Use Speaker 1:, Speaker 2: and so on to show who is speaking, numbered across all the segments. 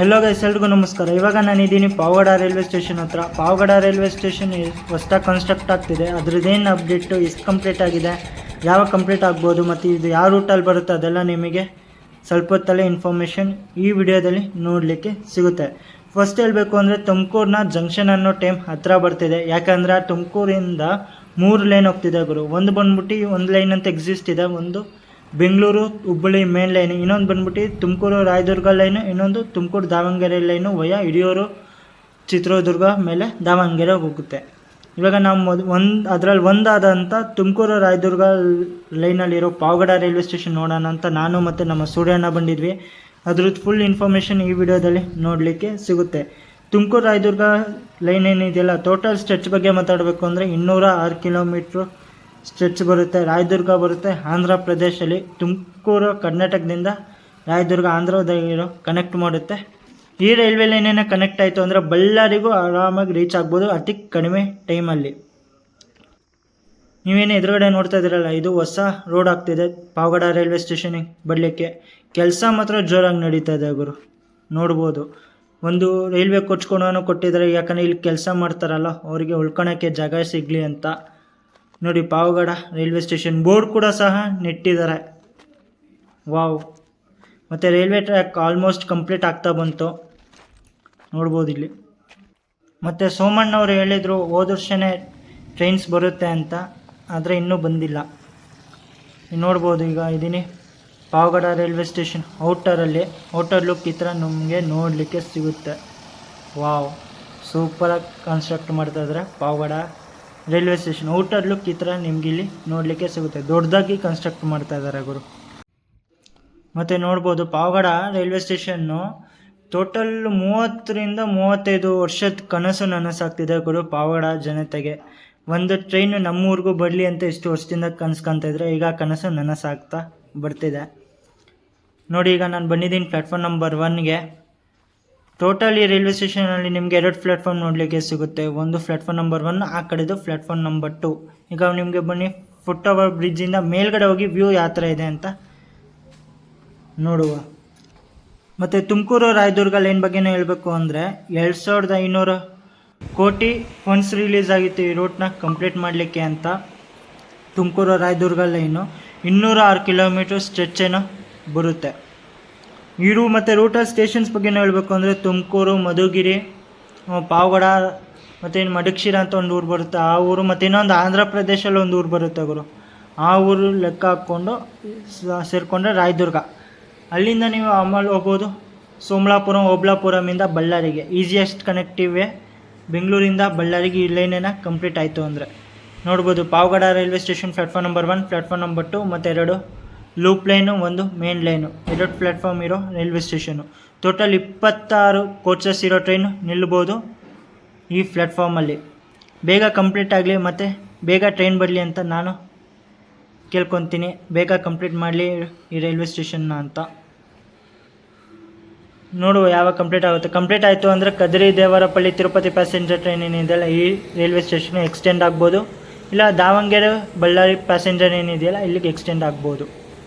Speaker 1: Hello guys, ಎಲ್ರಿಗೂ ನಮಸ್ಕಾರ. ಇವಾಗ ನಾನಿದ್ದೀನಿ ಪಾವಗಡ ರೈಲ್ವೆ ಸ್ಟೇಷನ್ ಹತ್ರ. ಪಾವಗಡ ರೈಲ್ವೆ ಸ್ಟೇಷನ್ ಹೊಸದಾಗಿ ಕನ್ಸ್ಟ್ರಕ್ಟ್ ಆಗ್ತಿದೆ. ಅದ್ರದ್ದೇನು ಅಪ್ಡೇಟು, ಎಷ್ಟು ಕಂಪ್ಲೀಟ್ ಆಗಿದೆ, ಯಾವಾಗ ಕಂಪ್ಲೀಟ್ ಆಗ್ಬೋದು, ಮತ್ತು ಇದು ಯಾವ ರೂಟಲ್ಲಿ ಬರುತ್ತೆ ಅದೆಲ್ಲ ನಿಮಗೆ ಸ್ವಲ್ಪ ಹೊತ್ತಲ್ಲೇ ಇನ್ಫಾರ್ಮೇಷನ್ ಈ ವಿಡಿಯೋದಲ್ಲಿ ನೋಡಲಿಕ್ಕೆ ಸಿಗುತ್ತೆ. ಫಸ್ಟ್ ಹೇಳಬೇಕು ಅಂದರೆ ತುಮಕೂರಿನ ಜಂಕ್ಷನ್ ಅನ್ನೋ ಟೈಮ್ ಹತ್ತಿರ ಬರ್ತಿದೆ. ಯಾಕಂದರೆ ತುಮಕೂರಿಂದ 3 ಲೈನ್ ಹೋಗ್ತಿದೆ ಗುರು. ಒಂದು ಬಂದ್ಬಿಟ್ಟು ಒಂದು ಲೈನ್ ಅಂತ ಎಕ್ಸಿಸ್ಟ್ ಇದೆ, ಒಂದು ಬೆಂಗಳೂರು ಹುಬ್ಬಳ್ಳಿ ಮೇನ್ ಲೈನು, ಇನ್ನೊಂದು ಬಂದ್ಬಿಟ್ಟು ತುಮಕೂರು ರಾಯದುರ್ಗ ಲೈನು, ಇನ್ನೊಂದು ತುಮಕೂರು ದಾವಣಗೆರೆ ಲೈನು ವಯ ಹಿರಿಯೂರು ಚಿತ್ರದುರ್ಗ ಮೇಲೆ ದಾವಣಗೆರೆ ಹೋಗುತ್ತೆ. ಇವಾಗ ನಾವು ಅದರಲ್ಲಿ ಒಂದಾದಂಥ ತುಮಕೂರು ರಾಯದುರ್ಗ ಲೈನಲ್ಲಿರೋ ಪಾವಗಡ ರೈಲ್ವೆ ಸ್ಟೇಷನ್ ನೋಡೋಣ ಅಂತ ನಾನು ಮತ್ತು ನಮ್ಮ ಸೂರ್ಯಣ್ಣ ಬಂದಿದ್ವಿ. ಅದ್ರದ್ದು ಫುಲ್ ಇನ್ಫಾರ್ಮೇಷನ್ ಈ ವಿಡಿಯೋದಲ್ಲಿ ನೋಡಲಿಕ್ಕೆ ಸಿಗುತ್ತೆ. ತುಮಕೂರು ರಾಯದುರ್ಗ ಲೈನ್ ಏನಿದೆಯಲ್ಲ, ಟೋಟಲ್ ಸ್ಟ್ರೆಚ್ ಬಗ್ಗೆ ಮಾತಾಡಬೇಕು ಅಂದರೆ 206 ಕಿಲೋಮೀಟ್ರು ಸ್ಟ್ರೆಚ್ ಬರುತ್ತೆ. ರಾಯದುರ್ಗ ಬರುತ್ತೆ ಆಂಧ್ರ ಪ್ರದೇಶಲ್ಲಿ. ತುಮಕೂರು ಕರ್ನಾಟಕದಿಂದ ರಾಯದುರ್ಗ ಆಂಧ್ರದಲ್ಲಿರೋ ಕನೆಕ್ಟ್ ಮಾಡುತ್ತೆ. ಈ ರೈಲ್ವೆ ಲೈನೇನ ಕನೆಕ್ಟ್ ಆಯಿತು ಅಂದರೆ ಬಳ್ಳಾರಿಗೂ ಆರಾಮಾಗಿ ರೀಚ್ ಆಗ್ಬೋದು ಅತಿ ಕಡಿಮೆ ಟೈಮಲ್ಲಿ. ನೀವೇನು ಎದುರುಗಡೆ ನೋಡ್ತಾ ಇದ್ದೀರಲ್ಲ, ಇದು ಹೊಸ ರೋಡ್ ಆಗ್ತಿದೆ ಪಾವಗಡ ರೈಲ್ವೆ ಸ್ಟೇಷನಿಗೆ ಬರಲಿಕ್ಕೆ. ಕೆಲಸ ಮಾತ್ರ ಜೋರಾಗಿ ನಡೀತಾ ಇದೆ ಗುರು, ನೋಡ್ಬೋದು. ಒಂದು ರೈಲ್ವೆ ಕೊಚ್ಕೊಂಡು ಕೊಟ್ಟಿದ್ದಾರೆ, ಯಾಕಂದರೆ ಇಲ್ಲಿ ಕೆಲಸ ಮಾಡ್ತಾರಲ್ಲ ಅವರಿಗೆ ಉಳ್ಕೊಳಕ್ಕೆ ಜಾಗ ಸಿಗಲಿ ಅಂತ. ನೋಡಿ, ಪಾವಗಡ ರೈಲ್ವೆ ಸ್ಟೇಷನ್ ಬೋರ್ಡ್ ಕೂಡ ಸಹ ನೆಟ್ಟಿದ್ದಾರೆ. ವಾವ್. ಮತ್ತು ರೈಲ್ವೆ ಟ್ರ್ಯಾಕ್ ಆಲ್ಮೋಸ್ಟ್ ಕಂಪ್ಲೀಟ್ ಆಗ್ತಾ ಬಂತು, ನೋಡ್ಬೋದು ಇಲ್ಲಿ. ಮತ್ತು ಸೋಮಣ್ಣವರು ಹೇಳಿದರು ಹೋದ ವರ್ಷನೇ ಟ್ರೈನ್ಸ್ ಬರುತ್ತೆ ಅಂತ, ಆದರೆ ಇನ್ನೂ ಬಂದಿಲ್ಲ. ನೋಡ್ಬೋದು, ಈಗ ಇದ್ದೀನಿ Pavagada railway station outer look ಈ ಥರ ನಮಗೆ ನೋಡಲಿಕ್ಕೆ ಸಿಗುತ್ತೆ. ವಾವ್, ಸೂಪರಾಗಿ ಕನ್ಸ್ಟ್ರಕ್ಟ್ ಮಾಡ್ತಾಯಿದ್ದಾರೆ Pavagada railway station. Outer look ಈ ಥರ ನಿಮ್ಗೆ ಇಲ್ಲಿ ನೋಡಲಿಕ್ಕೆ ಸಿಗುತ್ತೆ. ದೊಡ್ಡದಾಗಿ ಕನ್ಸ್ಟ್ರಕ್ಟ್ ಮಾಡ್ತಾ ಇದ್ದಾರೆ ಗುರು. ಮತ್ತು ನೋಡ್ಬೋದು, ಪಾವಗಡ ರೈಲ್ವೆ ಸ್ಟೇಷನ್ನು ಟೋಟಲ್ 30ರಿಂದ 35 ವರ್ಷದ ಕನಸು ನನಸಾಗ್ತಿದೆ ಗುರು ಪಾವಗಡ ಜನತೆಗೆ. ಒಂದು ಟ್ರೈನು ನಮ್ಮೂರಿಗೂ ಬರಲಿ ಅಂತ ಎಷ್ಟು ವರ್ಷದಿಂದ ಕನಸ್ಕೊತಾ ಇದ್ರೆ, ಈಗ ಕನಸು ನನಸಾಗ್ತಾ ಬರ್ತಿದೆ. ನೋಡಿ, ಈಗ ನಾನು ಬಂದಿದ್ದೀನಿ ಪ್ಲ್ಯಾಟ್ಫಾರ್ಮ್ ನಂಬರ್ 1ಗೆ. ಟೋಟಲ್ ಈ ರೈಲ್ವೆ ಸ್ಟೇಷನಲ್ಲಿ ನಿಮಗೆ 2 ಪ್ಲ್ಯಾಟ್ಫಾರ್ಮ್ ನೋಡಲಿಕ್ಕೆ ಸಿಗುತ್ತೆ. ಒಂದು ಪ್ಲ್ಯಾಟ್ಫಾರ್ಮ್ ನಂಬರ್ 1, ಆ ಕಡೆದು ಪ್ಲ್ಯಾಟ್ಫಾರ್ಮ್ ನಂಬರ್ 2. ಈಗ ನಿಮಗೆ ಬನ್ನಿ, ಫುಟ್ ಓವರ್ ಬ್ರಿಡ್ಜಿಂದ ಮೇಲ್ಗಡೆ ಹೋಗಿ ವ್ಯೂ ಯಾವ ಥರ ಇದೆ ಅಂತ ನೋಡುವ. ಮತ್ತು ತುಮಕೂರು ರಾಯದುರ್ಗ ಲೈನ್ ಬಗ್ಗೆನೇ ಹೇಳಬೇಕು ಅಂದರೆ 2500 ಕೋಟಿ ಫಂಡ್ಸ್ ರಿಲೀಸ್ ಆಗಿತ್ತು ಈ ರೂಟ್ನ ಕಂಪ್ಲೀಟ್ ಮಾಡಲಿಕ್ಕೆ ಅಂತ. Tumakuru Rayadurga line 206 kilometre stretch ಏನೋ ಬರುತ್ತೆ. ಇರು ಮತ್ತು ರೂಟಲ್ ಸ್ಟೇಷನ್ಸ್ ಬಗ್ಗೆ ಹೇಳಬೇಕು ಅಂದರೆ ತುಮಕೂರು, ಮಧುಗಿರಿ, ಪಾವಗಡ, ಮತ್ತು ಇನ್ನು ಮಡಕ್ಷಿರ ಅಂತ ಒಂದು ಊರು ಬರುತ್ತೆ, ಆ ಊರು, ಮತ್ತು ಇನ್ನೊಂದು ಆಂಧ್ರ ಪ್ರದೇಶಲ್ಲಿ ಒಂದು ಊರು ಬರುತ್ತೆ ಗುರು. ಆ ಊರು ಲೆಕ್ಕ ಹಾಕ್ಕೊಂಡು ಸೇರಿಕೊಂಡ್ರೆ ರಾಯದುರ್ಗ. ಅಲ್ಲಿಂದ ನೀವು ಆಮೇಲೆ ಹೋಗ್ಬೋದು ಸೋಮಲಾಪುರಂ, ಓಬ್ಲಾಪುರಮಿಂದ ಬಳ್ಳಾರಿಗೆ. ಈಸಿಯೆಸ್ಟ್ ಕನೆಕ್ಟಿವ್ ವೇ ಬೆಂಗಳೂರಿಂದ ಬಳ್ಳಾರಿಗೆ ಈ ಲೈನೇನ ಕಂಪ್ಲೀಟ್ ಆಯಿತು ಅಂದರೆ. ನೋಡ್ಬೋದು, Pavagada railway station platform number 1, platform number 2 ಮತ್ತು 2 ಲೂಪ್ ಲೈನು, ಒಂದು ಮೇನ್ ಲೈನು, 2 ಪ್ಲ್ಯಾಟ್ಫಾರ್ಮ್ ಇರೋ ರೈಲ್ವೆ ಸ್ಟೇಷನು. ಟೋಟಲ್ 26 ಕೋಚಸ್ ಇರೋ ಟ್ರೈನು ನಿಲ್ಬೋದು ಈ ಪ್ಲ್ಯಾಟ್ಫಾರ್ಮಲ್ಲಿ. ಬೇಗ ಕಂಪ್ಲೀಟ್ ಆಗಲಿ ಮತ್ತು ಬೇಗ ಟ್ರೈನ್ ಬರಲಿ ಅಂತ ನಾನು ಕೇಳ್ಕೊತೀನಿ. ಬೇಗ ಕಂಪ್ಲೀಟ್ ಮಾಡಲಿ ಈ ರೈಲ್ವೆ ಸ್ಟೇಷನ್ನ ಅಂತ. ನೋಡುವ ಯಾವಾಗ ಕಂಪ್ಲೀಟ್ ಆಗುತ್ತೆ. ಕಂಪ್ಲೀಟ್ ಆಯಿತು ಅಂದರೆ ಕದ್ರಿ ದೇವರಪಳ್ಳಿ ತಿರುಪತಿ ಪ್ಯಾಸೆಂಜರ್ ಟ್ರೈನ್ ಏನಿದೆಯಲ್ಲ ಈ ರೈಲ್ವೆ ಸ್ಟೇಷನ್ ಎಕ್ಸ್ಟೆಂಡ್ ಆಗ್ಬೋದು, ಇಲ್ಲ ದಾವಣಗೆರೆ ಬಳ್ಳಾರಿ ಪ್ಯಾಸೆಂಜರ್ ಏನಿದೆಯಲ್ಲ ಇಲ್ಲಿಗೆ ಎಕ್ಸ್ಟೆಂಡ್ ಆಗ್ಬೋದು.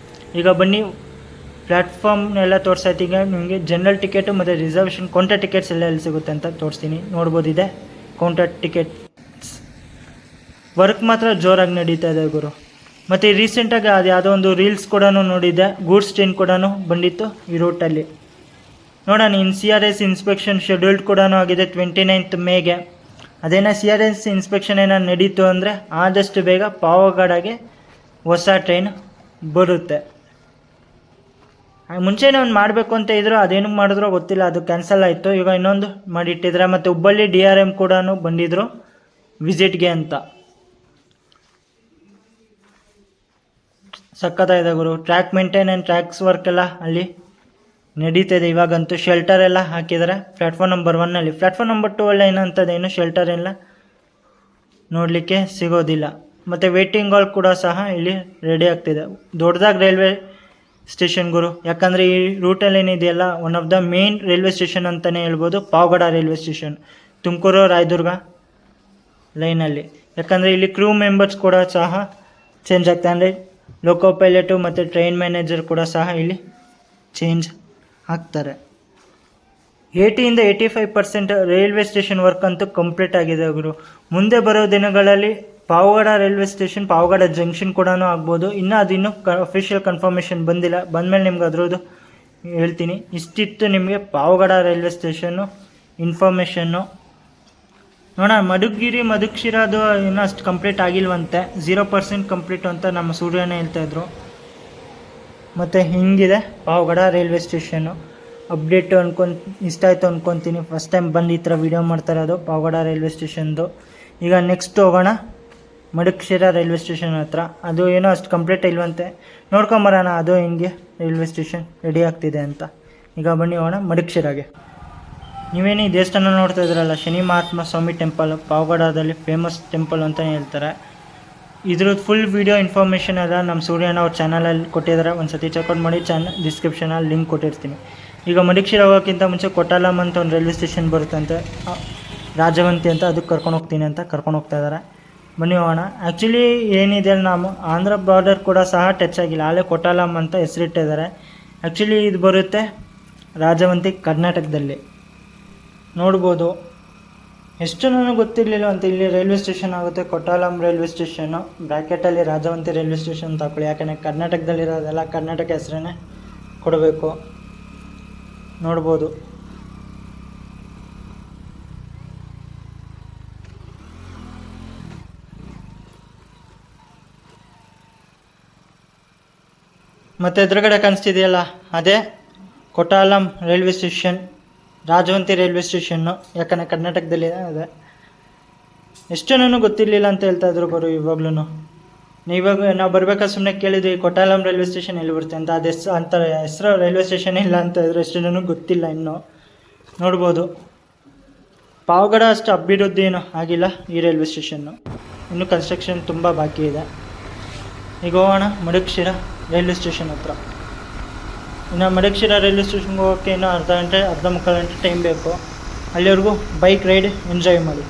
Speaker 1: ಈಗ ಬನ್ನಿ, ಪ್ಲ್ಯಾಟ್ಫಾರ್ಮ್ನೆಲ್ಲ ತೋರಿಸಾಯ್ತು. ಈಗ ನಿಮಗೆ ಜನರಲ್ ಟಿಕೆಟು ಮತ್ತು ರಿಸರ್ವೇಷನ್ ಕೌಂಟರ್ ಟಿಕೆಟ್ಸ್ ಎಲ್ಲ ಎಲ್ಲಿ ಸಿಗುತ್ತೆ ಅಂತ ತೋರಿಸ್ತೀನಿ. ನೋಡ್ಬೋದಿದೆ ಕೌಂಟರ್ ಟಿಕೆಟ್ಸ್. ವರ್ಕ್ ಮಾತ್ರ ಜೋರಾಗಿ ನಡೀತಾ ಇದೆ ಗುರು. ಮತ್ತು ರೀಸೆಂಟಾಗಿ ಅದು ಯಾವುದೋ ಒಂದು ರೀಲ್ಸ್ ಕೂಡ ನೋಡಿದ್ದೆ, ಗೂಡ್ಸ್ ಟ್ರೈನ್ ಕೂಡ ಬಂದಿತ್ತು ಈ ರೂಟಲ್ಲಿ. ನೋಡೋಣ, ಇನ್ನು CRS ಇನ್ಸ್ಪೆಕ್ಷನ್ ಶೆಡ್ಯೂಲ್ಡ್ ಕೂಡ ಆಗಿದೆ 29th ಮೇಗೆ. ಅದೇನೋ CRS ಇನ್ಸ್ಪೆಕ್ಷನ್ ಏನೋ ನಡೀತು ಅಂದರೆ ಆದಷ್ಟು ಬೇಗ ಪಾವಗಡಗೆ ಹೊಸ ಟ್ರೈನ್ ಬರುತ್ತೆ. ಮುಂಚೆನೇ ಒಂದು ಮಾಡಬೇಕು ಅಂತ ಇದ್ರು, ಅದೇನು ಮಾಡಿದ್ರೋ ಗೊತ್ತಿಲ್ಲ, ಅದು ಕ್ಯಾನ್ಸಲ್ ಆಯಿತು. ಈಗ ಇನ್ನೊಂದು ಮಾಡಿಟ್ಟಿದ್ರೆ. ಮತ್ತು ಹುಬ್ಬಳ್ಳಿ DRM ಕೂಡ ಬಂದಿದ್ದರು ವಿಸಿಟ್ಗೆ ಅಂತ. ಸಕ್ಕತ್ತಾಗಿದೆ ಗುರು. ಟ್ರ್ಯಾಕ್ ಮೇಂಟೈನೆನ್ಸ್, ಟ್ರ್ಯಾಕ್ಸ್ ವರ್ಕ್ ಎಲ್ಲ ಅಲ್ಲಿ ನಡೀತಿದೆ ಇವಾಗಂತೂ. ಶೆಲ್ಟರ್ ಎಲ್ಲ ಹಾಕಿದ್ದಾರೆ ಪ್ಲ್ಯಾಟ್ಫಾರ್ಮ್ ನಂಬರ್ 1ನಲ್ಲಿ. ಪ್ಲ್ಯಾಟ್ಫಾರ್ಮ್ ನಂಬರ್ 2 ಎಲ್ಲ ಏನಂತದೇನು ಶೆಲ್ಟರ್ ಎಲ್ಲ ನೋಡಲಿಕ್ಕೆ ಸಿಗೋದಿಲ್ಲ. ಮತ್ತು ವೇಟಿಂಗ್ ಹಾಲ್ ಕೂಡ ಸಹ ಇಲ್ಲಿ ರೆಡಿ ಆಗ್ತಿದೆ. ದೊಡ್ಡದಾಗಿ ರೈಲ್ವೆ ಸ್ಟೇಷನ್ ಗುರು. ಯಾಕಂದರೆ ಈ ರೂಟಲ್ಲಿ ಏನಿದೆಯಲ್ಲ, one of the main railway station ಅಂತಲೇ ಹೇಳ್ಬೋದು ಪಾವಗಡ ರೈಲ್ವೆ ಸ್ಟೇಷನ್ ತುಮಕೂರು ರಾಯದುರ್ಗ ಲೈನಲ್ಲಿ. ಯಾಕಂದರೆ ಇಲ್ಲಿ ಕ್ರೂ ಮೆಂಬರ್ಸ್ ಕೂಡ ಸಹ ಚೇಂಜ್ ಆಗ್ತಾರೆ. ಅಂದರೆ ಲೋಕೋ ಪೈಲಟು ಮತ್ತು ಟ್ರೈನ್ ಮ್ಯಾನೇಜರ್ ಕೂಡ ಸಹ ಇಲ್ಲಿ ಚೇಂಜ್ ಆಗ್ತಾರೆ. 80-85% ರೈಲ್ವೆ ಸ್ಟೇಷನ್ ವರ್ಕ್ ಅಂತೂ ಕಂಪ್ಲೀಟ್ ಆಗಿದೆ ಗುರು. ಮುಂದೆ ಬರೋ ದಿನಗಳಲ್ಲಿ Pavagada railway station, Pavagada junction ಕೂಡ ಆಗ್ಬೋದು. ಇನ್ನು ಅದಿನ್ನೂ ಅಫಿಷಿಯಲ್ ಕನ್ಫರ್ಮೇಷನ್ ಬಂದಿಲ್ಲ. ಬಂದಮೇಲೆ ನಿಮ್ಗೆ ಅದ್ರದ್ದು ಹೇಳ್ತೀನಿ. ಇಷ್ಟಿತ್ತು ನಿಮಗೆ ಪಾವಗಡ ರೈಲ್ವೆ ಸ್ಟೇಷನ್ನು ಇನ್ಫಾರ್ಮೇಷನ್ನು. ನೋಡೋಣ, ಮಧುಕ್ಷಿರಾದು ಇನ್ನೂ ಅಷ್ಟು ಕಂಪ್ಲೀಟ್ ಆಗಿಲ್ವಂತೆ, 0% ಕಂಪ್ಲೀಟ್ ಅಂತ ನಮ್ಮ ಸೂರ್ಯನೇ ಹೇಳ್ತಾಯಿದ್ರು. ಮತ್ತು ಹಿಂಗಿದೆ ಪಾವಗಡ ರೈಲ್ವೆ ಸ್ಟೇಷನ್ನು. ಅಪ್ಡೇಟು ಇಷ್ಟ ಆಯಿತು ಅಂದ್ಕೊತೀನಿ. ಫಸ್ಟ್ ಟೈಮ್ ಬಂದು ಈ ಥರ ವೀಡಿಯೋ ಮಾಡ್ತಾ ಇರೋದು ಪಾವಗಡ ರೈಲ್ವೆ ಸ್ಟೇಷನ್ದು. ಈಗ ನೆಕ್ಸ್ಟ್ ಹೋಗೋಣ ಮಧುಕ್ಷಿರಾ ರೈಲ್ವೆ ಸ್ಟೇಷನ್ ಹತ್ರ. ಅದು ಏನೋ ಅಷ್ಟು ಕಂಪ್ಲೀಟ್ ಇಲ್ವಂತೆ, ನೋಡ್ಕೊಂಬರೋಣ ಅದು ಹಿಂಗೆ ರೈಲ್ವೆ ಸ್ಟೇಷನ್ ರೆಡಿ ಆಗ್ತಿದೆ ಅಂತ. ಈಗ ಬನ್ನಿ ಹೋಗೋಣ ಮಧುಕ್ಷಿರಾಗೆ. ನೀವೇನು ಈ ದೇವಸ್ಥಾನ ನೋಡ್ತಾ ಇದ್ರಲ್ಲ, ಶನಿ ಮಹಾತ್ಮ ಸ್ವಾಮಿ ಟೆಂಪಲ್, ಪಾವಗಡದಲ್ಲಿ ಫೇಮಸ್ ಟೆಂಪಲ್ ಅಂತಲೇ ಹೇಳ್ತಾರೆ. ಇದ್ರದ್ದು ಫುಲ್ ವೀಡಿಯೋ ಇನ್ಫಾರ್ಮೇಷನ್ ಎಲ್ಲ ನಮ್ಮ ಸೂರ್ಯನ ಅವ್ರ ಚಾನಲಲ್ಲಿ ಕೊಟ್ಟಿದ್ದಾರೆ. ಒಂದು ಸತಿ ಚೆಕ್ಔಟ್ ಮಾಡಿ, ಡಿಸ್ಕ್ರಿಪ್ಷನಲ್ಲಿ ಲಿಂಕ್ ಕೊಟ್ಟಿರ್ತೀನಿ. ಈಗ ಮಧುಕ್ಷಿರಾ ಹೋಗೋಕ್ಕಿಂತ ಮುಂಚೆ ಕೊಟ್ಟಾಲಂ ಅಂತ ಒಂದು ರೈಲ್ವೆ ಸ್ಟೇಷನ್ ಬರುತ್ತಂತೆ, ರಾಜವಂತಿ ಅಂತ, ಅದಕ್ಕೆ ಕರ್ಕೊಂಡು ಹೋಗ್ತೀನಿ ಅಂತ ಕರ್ಕೊಂಡು ಹೋಗ್ತಾ ಇದ್ದಾರೆ. ಬನ್ನಿ ಹೋಗೋಣ. ಆ್ಯಕ್ಚುಲಿ ಏನಿದೆ ಅಲ್ಲಿ ನಾವು ಆಂಧ್ರ ಬಾರ್ಡರ್ ಕೂಡ ಸಹ ಟಚ್ ಆಗಿಲ್ಲ, ಅಲ್ಲೇ ಕೊಟ್ಟಾಲಂ ಅಂತ ಹೆಸರಿಟ್ಟಿದ್ದಾರೆ. ಆ್ಯಕ್ಚುಲಿ ಇದು ಬರುತ್ತೆ ರಾಜವಂತಿ, ಕರ್ನಾಟಕದಲ್ಲಿ. ನೋಡ್ಬೋದು, ಎಷ್ಟು ನನಗೆ ಗೊತ್ತಿರಲಿಲ್ಲ ಅಂತ. ಇಲ್ಲಿ ರೈಲ್ವೆ ಸ್ಟೇಷನ್ ಆಗುತ್ತೆ ಕೊಟ್ಟಾಲಂ ರೈಲ್ವೆ ಸ್ಟೇಷನ್ನು, ಬ್ರ್ಯಾಕೆಟಲ್ಲಿ ರಾಜವಂತಿ ರೈಲ್ವೆ ಸ್ಟೇಷನ್ ಅಂತ ಹಾಕೊಳ್ಳಿ. ಯಾಕಂದರೆ ಕರ್ನಾಟಕದಲ್ಲಿರೋದೆಲ್ಲ ಕರ್ನಾಟಕ ಹೆಸರನ್ನೇ ಕೊಡಬೇಕು. ನೋಡ್ಬೋದು, ಮತ್ತು ಎದುರುಗಡೆ ಕಾಣಿಸ್ತಿದೆಯಲ್ಲ ಅದೇ ಕೊಟ್ಟಾಲಂ ರೈಲ್ವೆ ಸ್ಟೇಷನ್, ರಾಜವಂತಿ ರೈಲ್ವೆ ಸ್ಟೇಷನ್ನು. ಯಾಕಂದರೆ ಕರ್ನಾಟಕದಲ್ಲಿ ಅದೇ. ಎಷ್ಟು ನನಗೆ ಗೊತ್ತಿರಲಿಲ್ಲ ಅಂತ ಹೇಳ್ತಾಯಿದ್ರು ಬರು ಇವಾಗ್ಲೂ. ಇವಾಗ ನಾವು ಬರ್ಬೇಕಾದ್ರೆ ಸುಮ್ಮನೆ ಕೇಳಿದ್ವಿ ಕೊಟ್ಟಾಲಂ ರೈಲ್ವೆ ಸ್ಟೇಷನ್ ಎಲ್ಲಿ ಬರುತ್ತೆ ಅಂತ. ಅದು ಹೆಸರು ರೈಲ್ವೆ ಸ್ಟೇಷನ್ ಇಲ್ಲ ಅಂತ ಇದ್ರು. ಎಷ್ಟು ನನಗೆ ಗೊತ್ತಿಲ್ಲ ಇನ್ನೂ. ನೋಡ್ಬೋದು, ಪಾವಗಡ ಅಷ್ಟು ಅಭಿವೃದ್ಧಿ ಏನೂ ಆಗಿಲ್ಲ ಈ ರೈಲ್ವೆ ಸ್ಟೇಷನ್ನು, ಇನ್ನೂ ಕನ್ಸ್ಟ್ರಕ್ಷನ್ ತುಂಬ ಬಾಕಿ ಇದೆ. ಈಗ ಹೋಗೋಣ ಮಧುಕ್ಷಿರಾ ರೈಲ್ವೆ ಸ್ಟೇಷನ್ ಹತ್ರ. ಇನ್ನು ಮಧುಕ್ಷಿರಾ ರೈಲ್ವೆ ಸ್ಟೇಷನ್ಗೆ ಹೋಗೋಕ್ಕೆ ಇನ್ನೂ ಅರ್ಧ ಮುಕ್ಕಾಲು ಗಂಟೆ ಟೈಮ್ ಬೇಕು. ಅಲ್ಲಿವರೆಗೂ ಬೈಕ್ ರೈಡ್ ಎಂಜಾಯ್ ಮಾಡಿ.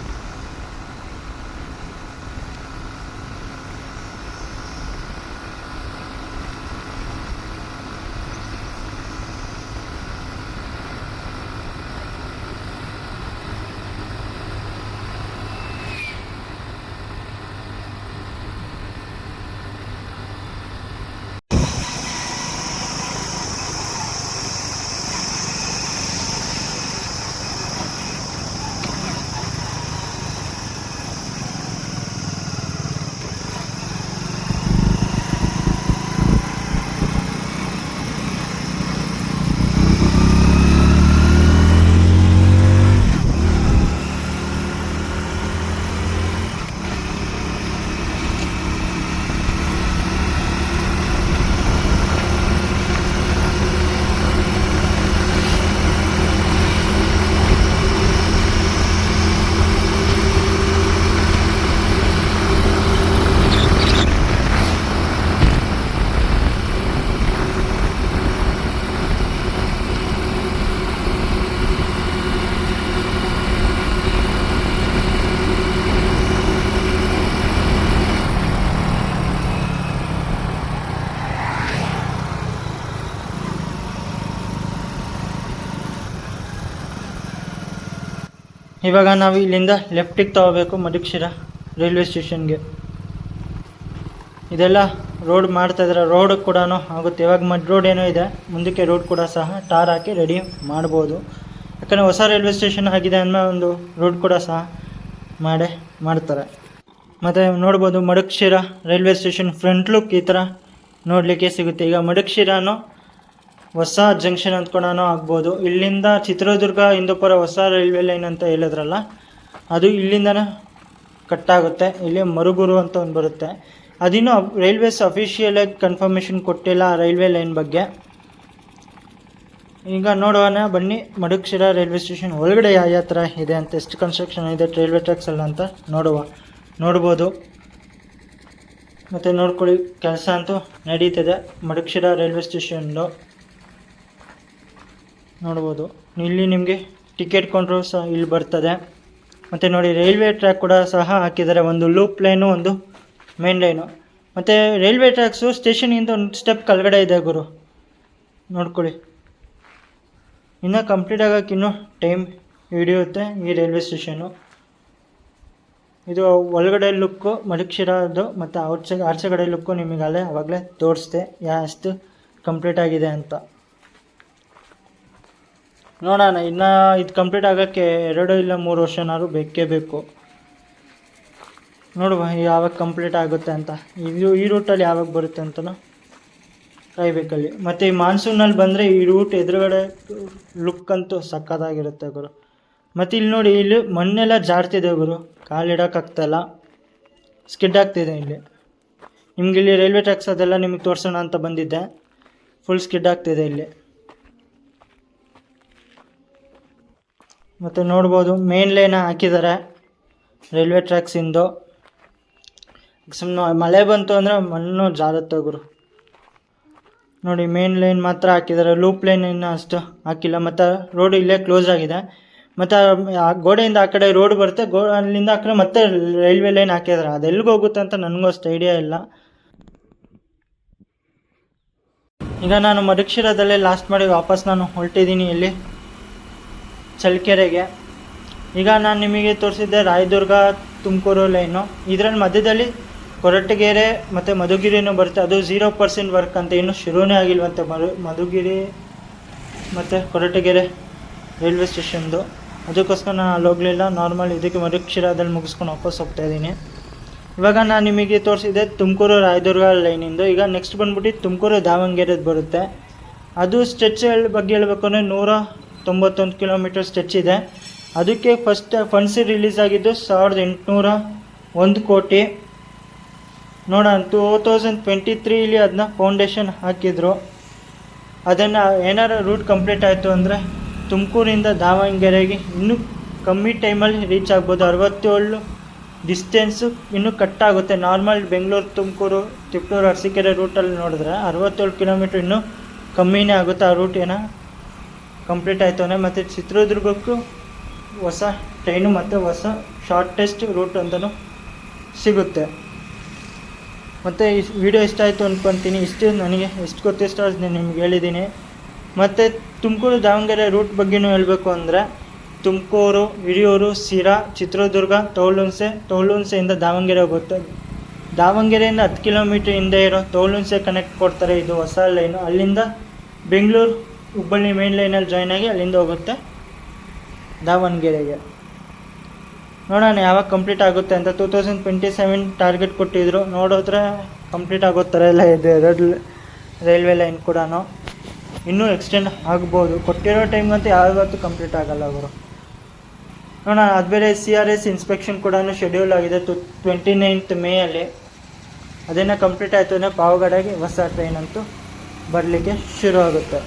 Speaker 1: ಇವಾಗ ನಾವು ಇಲ್ಲಿಂದ ಲೆಫ್ಟಿಗೆ ತಗೋಬೇಕು ಮಧುಕ್ಷಿರಾ ರೈಲ್ವೆ ಸ್ಟೇಷನ್ಗೆ. ಇದೆಲ್ಲ ರೋಡ್ ಮಾಡ್ತಾಯಿದ್ದಾರೆ, ರೋಡ್ ಕೂಡ ಆಗುತ್ತೆ. ಇವಾಗ ಮಡ್ ರೋಡ್ ಏನೋ ಇದೆ, ಮುಂದಕ್ಕೆ ರೋಡ್ ಕೂಡ ಸಹ ಟಾರ್ ಹಾಕಿ ರೆಡಿ ಮಾಡ್ಬೋದು. ಯಾಕಂದರೆ ಹೊಸ ರೈಲ್ವೆ ಸ್ಟೇಷನ್ ಆಗಿದೆ ಅಂದಮೇಲೆ ಒಂದು ರೋಡ್ ಕೂಡ ಸಹ ಮಾಡ್ತಾರೆ. ಮತ್ತು ನೋಡ್ಬೋದು ಮಧುಕ್ಷಿರಾ ರೈಲ್ವೆ ಸ್ಟೇಷನ್ ಫ್ರಂಟ್ ಲುಕ್ ಈ ಥರ ನೋಡಲಿಕ್ಕೆ ಸಿಗುತ್ತೆ. ಈಗ ಮಧುಕ್ಷಿರಾನು ಹೊಸ ಜಂಕ್ಷನ್ ಅಂದ್ಕೊಂಡೂ ಆಗ್ಬೋದು. ಇಲ್ಲಿಂದ ಚಿತ್ರದುರ್ಗ ಇಂದೂಪುರ ಹೊಸ ರೈಲ್ವೆ ಲೈನ್ ಅಂತ ಹೇಳಿದ್ರಲ್ಲ, ಅದು ಇಲ್ಲಿಂದನೇ ಕಟ್ಟಾಗುತ್ತೆ. ಇಲ್ಲಿ ಮರುಗೂರು ಅಂತ ಒಂದು ಬರುತ್ತೆ. ಅದಿನ್ನೂ ರೈಲ್ವೇಸ್ ಅಫಿಷಿಯಲಾಗಿ ಕನ್ಫರ್ಮೇಷನ್ ಕೊಟ್ಟಿಲ್ಲ ಆ ರೈಲ್ವೆ ಲೈನ್ ಬಗ್ಗೆ. ಈಗ ನೋಡೋಣ ಬನ್ನಿ ಮಧುಕ್ಷಿರಾ ರೈಲ್ವೆ ಸ್ಟೇಷನ್ ಒಳಗಡೆ ಯಾವ ಥರ ಇದೆ ಅಂತ, ಎಷ್ಟು ಕನ್ಸ್ಟ್ರಕ್ಷನ್ ಇದೆ ರೈಲ್ವೆ ಟ್ರ್ಯಾಕ್ಸ್ ಎಲ್ಲ ಅಂತ ನೋಡ್ಬೋದು. ಮತ್ತು ನೋಡ್ಕೊಳ್ಳಿ, ಕೆಲಸ ಅಂತೂ ನಡೀತಿದೆ ಮಧುಕ್ಷಿರಾ ರೈಲ್ವೆ ಸ್ಟೇಷನ್ದು. ನೋಡ್ಬೋದು, ಇಲ್ಲಿ ನಿಮಗೆ ಟಿಕೆಟ್ ಕೌಂಟ್ರು ಸಹ ಇಲ್ಲಿ ಬರ್ತದೆ. ಮತ್ತು ನೋಡಿ ರೈಲ್ವೆ ಟ್ರ್ಯಾಕ್ ಕೂಡ ಸಹ ಹಾಕಿದ್ದಾರೆ, ಒಂದು ಲೂಪ್ ಲೈನು, ಒಂದು ಮೇನ್ ಲೈನು. ಮತ್ತು ರೈಲ್ವೆ ಟ್ರ್ಯಾಕ್ಸು ಸ್ಟೇಷನಿಂದ ಒಂದು ಸ್ಟೆಪ್ ಕೆಳಗಡೆ ಇದೆ ಗುರು, ನೋಡ್ಕೊಳ್ಳಿ. ಇನ್ನು ಕಂಪ್ಲೀಟ್ ಆಗೋಕ್ಕೆ ಇನ್ನೂ ಟೈಮ್ ಹಿಡಿಯುತ್ತೆ ಈ ರೈಲ್ವೆ ಸ್ಟೇಷನ್ನು. ಇದು ಒಳಗಡೆ ಲುಕ್ಕು ಮಡಿಕೇರಿದು ಮತ್ತು ಆಚೆಗಡೆ ಲುಕ್ಕು ನಿಮಗಲ್ಲೇ ಆವಾಗಲೇ ತೋರಿಸ್ದೆ ಎಷ್ಟು ಕಂಪ್ಲೀಟ್ ಆಗಿದೆ ಅಂತ. ನೋಡೋಣ, ಇನ್ನು ಇದು ಕಂಪ್ಲೀಟ್ ಆಗೋಕ್ಕೆ 2 ಇಲ್ಲ 3 ವರ್ಷನಾದ್ರು ಬೇಕೇ ಬೇಕು. ನೋಡುವ ಯಾವಾಗ ಕಂಪ್ಲೀಟ್ ಆಗುತ್ತೆ ಅಂತ. ಈ ರೂಟಲ್ಲಿ ಯಾವಾಗ ಬರುತ್ತೆ ಅಂತಲೂ ಕಾಯ್ಬೇಕಲ್ಲಿ. ಮತ್ತು ಈ ಮಾನ್ಸೂನಲ್ಲಿ ಬಂದರೆ ಈ ರೂಟ್ ಎದುರುಗಡೆ ಲುಕ್ ಅಂತೂ ಸಕ್ಕತ್ತಾಗಿರುತ್ತೆ ಗುರು. ಮತ್ತು ಇಲ್ಲಿ ನೋಡಿ, ಇಲ್ಲಿ ಮಣ್ಣೆಲ್ಲ ಜಾಡ್ತಿದೆ ಗುರು, ಕಾಲಿಡೋಕ್ಕಾಗ್ತಾಯಿಲ್ಲ, ಸ್ಕಿಡ್ ಆಗ್ತಿದೆ ಇಲ್ಲಿ. ನಿಮ್ಗೆ ಇಲ್ಲಿ ರೈಲ್ವೆ ಟ್ರ್ಯಾಕ್ಸ್ ಅದೆಲ್ಲ ನಿಮಗೆ ತೋರಿಸೋಣ ಅಂತ ಬಂದಿದ್ದೆ, ಫುಲ್ ಸ್ಕಿಡ್ ಆಗ್ತಿದೆ ಇಲ್ಲಿ. ಮತ್ತು ನೋಡ್ಬೋದು ಮೇನ್ ಲೈನ್ ಹಾಕಿದ್ದಾರೆ ರೈಲ್ವೆ ಟ್ರ್ಯಾಕ್ಸಿಂದು. ಸುಮ್ಮನೆ ಮಳೆ ಬಂತು ಅಂದರೆ ಮಣ್ಣು ಜಾರುತ್ತೆ ಗುರು. ನೋಡಿ ಮೇನ್ ಲೈನ್ ಮಾತ್ರ ಹಾಕಿದ್ದಾರೆ, ಲೂಪ್ ಲೈನ್ ಇನ್ನೂ ಅಷ್ಟು ಹಾಕಿಲ್ಲ. ಮತ್ತು ರೋಡ್ ಇಲ್ಲೇ ಕ್ಲೋಸ್ ಆಗಿದೆ. ಮತ್ತು ಆ ಗೋಡೆಯಿಂದ ಆ ಕಡೆ ರೋಡ್ ಬರುತ್ತೆ, ಅಲ್ಲಿಂದ ಆ ಕಡೆ ಮತ್ತೆ ರೈಲ್ವೆ ಲೈನ್ ಹಾಕಿದ್ದಾರೆ. ಅದು ಎಲ್ಲಿಗೆ ಹೋಗುತ್ತೆ ಅಂತ ನನಗೂ ಅಷ್ಟು ಐಡಿಯಾ ಇಲ್ಲ. ಈಗ ನಾನು ಮಡಿಕೇರಿದಲ್ಲೇ ಲಾಸ್ಟ್ ಮಾಡಿ ವಾಪಸ್ ನಾನು ಹೊರಟಿದ್ದೀನಿ ಇಲ್ಲಿ ಚಳ್ಳಕೆರೆಗೆ. ಈಗ ನಾನು ನಿಮಗೆ ತೋರಿಸಿದ್ದೆ ರಾಯದುರ್ಗ ತುಮಕೂರು ಲೈನು. ಇದರಲ್ಲಿ ಮಧ್ಯದಲ್ಲಿ ಕೊರಟಗೆರೆ ಮತ್ತು ಮಧುಗಿರಿನೂ ಬರುತ್ತೆ. ಅದು 0% ವರ್ಕ್ ಅಂತ, ಇನ್ನೂ ಶುರುವೇ ಆಗಿಲ್ವಂತೆ ಮಧುಗಿರಿ ಮತ್ತು ಕೊರಟಗೆರೆ ರೈಲ್ವೆ ಸ್ಟೇಷನ್ದು. ಅದಕ್ಕೋಸ್ಕರ ನಾನು ಅಲ್ಲಿ ಹೋಗಲಿಲ್ಲ. ನಾರ್ಮಲ್ ಇದಕ್ಕೆ ಮಡಿಕೇರಿದಲ್ಲಿ ಮುಗಿಸ್ಕೊಂಡು ವಾಪಸ್ ಹೋಗ್ತಾಯಿದ್ದೀನಿ. ಇವಾಗ ನಾನು ನಿಮಗೆ ತೋರಿಸಿದ್ದೆ ತುಮಕೂರು ರಾಯದುರ್ಗ ಲೈನಿಂದು. ಈಗ ನೆಕ್ಸ್ಟ್ ಬಂದ್ಬಿಟ್ಟು ತುಮಕೂರು ದಾವಣಗೆರೆದು ಬರುತ್ತೆ. ಅದು ಸ್ಟ್ರೆಚ್ ಬಗ್ಗೆ ಹೇಳಬೇಕು ಅಂದರೆ 191 ಕಿಲೋಮೀಟರ್ ಸ್ಟ್ರೆಚ್ ಇದೆ. ಅದಕ್ಕೆ ಫಂಡ್ಸ್ ರಿಲೀಸ್ ಆಗಿದ್ದು 1801 ಕೋಟಿ. ನೋಡೋಣ, 2023 ಅದನ್ನ ಫೌಂಡೇಶನ್ ಹಾಕಿದ್ರು. ಅದನ್ನು ಏನಾರು ರೂಟ್ ಕಂಪ್ಲೀಟ್ ಆಯಿತು ಅಂದರೆ ತುಮಕೂರಿಂದ ದಾವಣಗೆರೆಗೆ ಇನ್ನೂ ಕಮ್ಮಿ ಟೈಮಲ್ಲಿ ರೀಚ್ ಆಗ್ಬೋದು. 67 ಡಿಸ್ಟೆನ್ಸು ಇನ್ನೂ ಕಟ್ಟಾಗುತ್ತೆ. ನಾರ್ಮಲ್ ಬೆಂಗಳೂರು ತುಮಕೂರು ತಿಪ್ಟೂರು ಅರಸೀಕೆರೆ ರೂಟಲ್ಲಿ ನೋಡಿದ್ರೆ 67 ಕಿಲೋಮೀಟ್ರ್ ಇನ್ನೂ ಕಮ್ಮಿನೇ ಆಗುತ್ತೆ. ಆ ರೂಟ್ ಏನೋ ಕಂಪ್ಲೀಟ್ ಆಯಿತು ಅಂದರೆ. ಮತ್ತು ಚಿತ್ರದುರ್ಗಕ್ಕೂ ಹೊಸ ಟ್ರೈನು ಮತ್ತು ಹೊಸ ಶಾರ್ಟೆಸ್ಟ್ ರೂಟ್ ಅಂತಲೂ ಸಿಗುತ್ತೆ. ಮತ್ತು ಈ ವಿಡಿಯೋ ಇಷ್ಟ ಆಯಿತು ಅಂದ್ಕೊತೀನಿ. ಇಷ್ಟು ನನಗೆ ಎಷ್ಟು ಗೊತ್ತಿಷ್ಟ ಅದು ನಿಮ್ಗೆ ಹೇಳಿದ್ದೀನಿ. ಮತ್ತು ತುಮಕೂರು ದಾವಣಗೆರೆ ರೂಟ್ ಬಗ್ಗೆಯೂ ಹೇಳಬೇಕು ಅಂದರೆ ತುಮಕೂರು, ಹಿರಿಯೂರು, ಸಿರಾ, ಚಿತ್ರದುರ್ಗ, ತೋಳುಹುಣಸೆಯಿಂದ ದಾವಣಗೆರೆ ಹೋಗುತ್ತೆ. ದಾವಣಗೆರೆಯಿಂದ 10 ಕಿಲೋಮೀಟ್ರ್ ಹಿಂದೆ ಇರೋ ತೋಳುಹುಣಸೆ ಕನೆಕ್ಟ್ ಕೊಡ್ತಾರೆ, ಇದು ಹೊಸ ಲೈನು. ಅಲ್ಲಿಂದ ಬೆಂಗಳೂರು ಹುಬ್ಬಳ್ಳಿ ಮೇನ್ ಲೈನಲ್ಲಿ ಜಾಯ್ನ್ ಆಗಿ ಅಲ್ಲಿಂದ ಹೋಗುತ್ತೆ ದಾವಣಗೆರೆಗೆ. ನೋಡೋಣ ಯಾವಾಗ ಕಂಪ್ಲೀಟ್ ಆಗುತ್ತೆ ಅಂತ. 2027 ಟಾರ್ಗೆಟ್ ಕೊಟ್ಟಿದ್ರು. ನೋಡಿದ್ರೆ ಕಂಪ್ಲೀಟ್ ಆಗೋ ಥರ ಎಲ್ಲ ಇದೆ ರೈಲ್ವೆ ಲೈನ್ ಕೂಡ. ಇನ್ನೂ ಎಕ್ಸ್ಟೆಂಡ್ ಆಗ್ಬೋದು. ಕೊಟ್ಟಿರೋ ಟೈಮ್ಗಂತೂ ಯಾವತ್ತೂ ಕಂಪ್ಲೀಟ್ ಆಗಲ್ಲ ಅವರು. ನೋಡೋಣ, ಅದು ಬೇರೆ CRS ಇನ್ಸ್ಪೆಕ್ಷನ್ ಕೂಡ ಶೆಡ್ಯೂಲ್ ಆಗಿದೆ 29th ಮೇಯಲ್ಲಿ. ಅದೇನೋ ಕಂಪ್ಲೀಟ್ ಆಯಿತು ಅಂದರೆ ಪಾವಗಡಗೆ ಹೊಸ ಟ್ರೈನ್ ಅಂತೂ ಬರಲಿಕ್ಕೆ ಶುರು ಆಗುತ್ತೆ.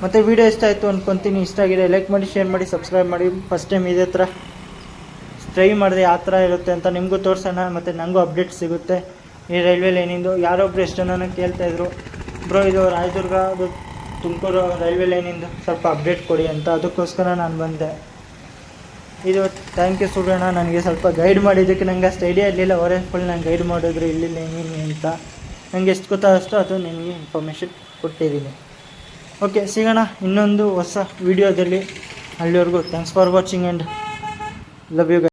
Speaker 1: ಮತ್ತು ವಿಡಿಯೋ ಇಷ್ಟ ಆಯಿತು ಅಂದ್ಕೊತೀನಿ. ಇಷ್ಟ ಆಗಿದೆ ಲೈಕ್ ಮಾಡಿ, ಶೇರ್ ಮಾಡಿ, ಸಬ್ಸ್ಕ್ರೈಬ್ ಮಾಡಿ. ಫಸ್ಟ್ ಟೈಮ್ ಇದೇ ಥರ ಟ್ರೈ ಮಾಡಿದೆ ಯಾವ ಥರ ಇರುತ್ತೆ ಅಂತ ನಿಮಗೂ ತೋರಿಸೋಣ. ಮತ್ತು ನನಗೂ ಅಪ್ಡೇಟ್ ಸಿಗುತ್ತೆ ಈ ರೈಲ್ವೆ ಲೈನಿಂದು. ಯಾರೊಬ್ಬರು ಎಷ್ಟು ಜನ ಕೇಳ್ತಾಯಿದ್ರು, ಬ್ರೋ ಇದು ರಾಯದುರ್ಗ ಅದು ತುಮಕೂರು ರೈಲ್ವೆ ಲೈನಿಂದು ಸ್ವಲ್ಪ ಅಪ್ಡೇಟ್ ಕೊಡಿ ಅಂತ. ಅದಕ್ಕೋಸ್ಕರ ನಾನು ಬಂದೆ. ಇದು ಥ್ಯಾಂಕ್ ಯು ಸುಡೋಣ, ನನಗೆ ಸ್ವಲ್ಪ ಗೈಡ್ ಮಾಡಿದ್ದಕ್ಕೆ. ನನಗೆ ಅಷ್ಟು ಐಡಿಯಾ ಇರಲಿಲ್ಲ, ಅವರೇ ಫುಲ್ ನಾನು ಗೈಡ್ ಮಾಡಿದ್ರು ಇಲ್ಲಿ ಲೈನಿಂಗ್ ಅಂತ. ನನಗೆ ಎಷ್ಟು ಗೊತ್ತಾಗಷ್ಟೋ ಅದು ನಿಮಗೆ ಇನ್ಫಾರ್ಮೇಷನ್ ಕೊಟ್ಟಿದ್ದೀನಿ. ಓಕೆ, ಸಿಗೋಣ ಇನ್ನೊಂದು ಹೊಸ ವೀಡಿಯೋದಲ್ಲಿ. ಅಲ್ಲಿವರೆಗೂ thanks for watching and love you guys.